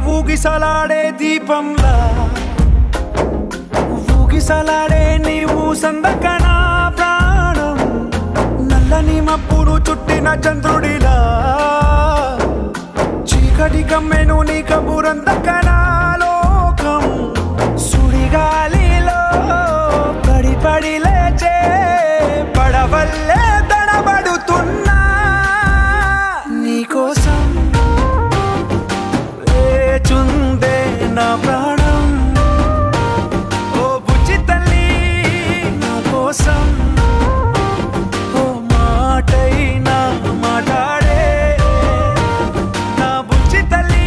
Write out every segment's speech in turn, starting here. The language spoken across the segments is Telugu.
ఊగిసలాడే దీపంలా ఊగిసలాడే నీవు సందకన ప్రాణం నల్లని మబ్బును చుట్టిన చంద్రుడిలా చీకటి కమ్మెను నీ కబురందకన లోకం సుడిగాలిలో పడి పడి లేచే పడవల్లే తడబడుతున్నా నీకోసం వేచుందే నా ప్రాణం ఓ బుజ్జి తల్లి నా కోసం ఓ మాటైనా మాట్లాడే నా బుజ్జి తల్లి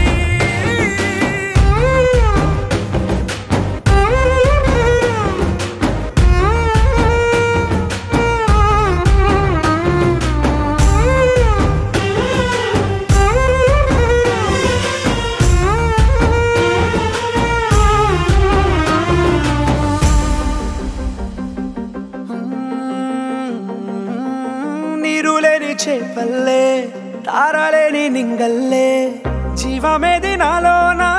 నీరులేని చేపల్లే తారలేని నింగల్లే జీవమేది నాలోనా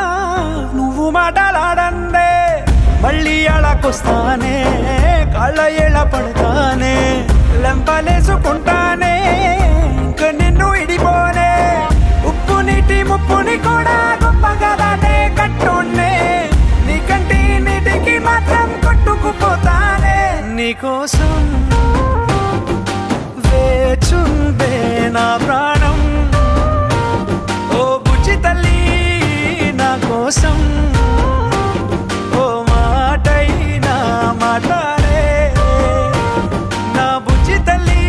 నువ్వు మాటలాడందే మళ్ళీ అళకొస్తానే కాళ్ళ ఏళ్ళ పడతానే లెంపలేసుకుంటానే ఇంక నిన్ను ఇడిపోనే ఉప్పు నీటి ముప్పుని కూడా గొప్పగా దాటే కట్టునే నీ కంటి నీటికి మాత్రం కొట్టుకుపోతానే నీకోసం వేచుందే నా ప్రాణం ఓ బుజ్జి తల్లి నా కోసం ఓ మాటైనా మాట్లాడే నా బుజ్జి తల్లి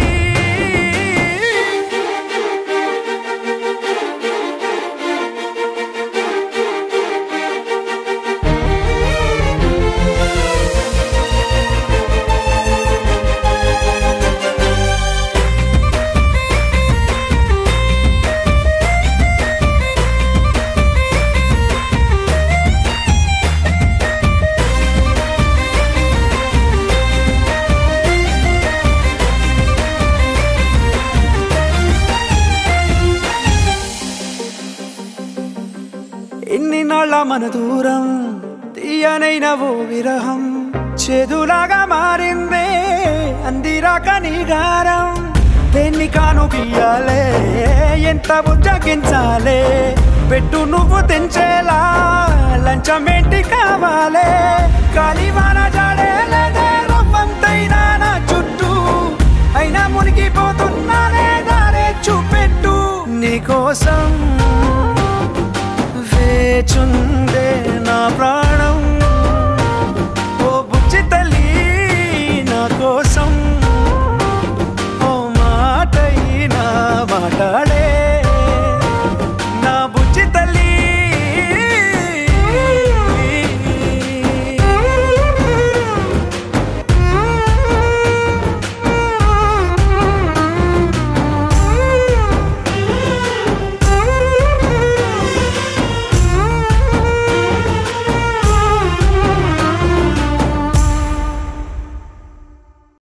ఎన్ని నాళ్ళ మన దూరం తీయనైన ఓ విరహం చేదులాగా మారిందే అందిరాక నీ గారం దేన్ని కానుకియ్యాలే ఎంత బుజ్జగించాలే పెట్టు నువ్వు తెంచేలా లంచమేంటి కావాలే కాలివాన జాడేలేదే రవ్వంతైనా నా చుట్టూ అయినా మునిగిపోతున్నానే దారే చూపెట్టు నీకోసం వేచుందే నా ప్రాణం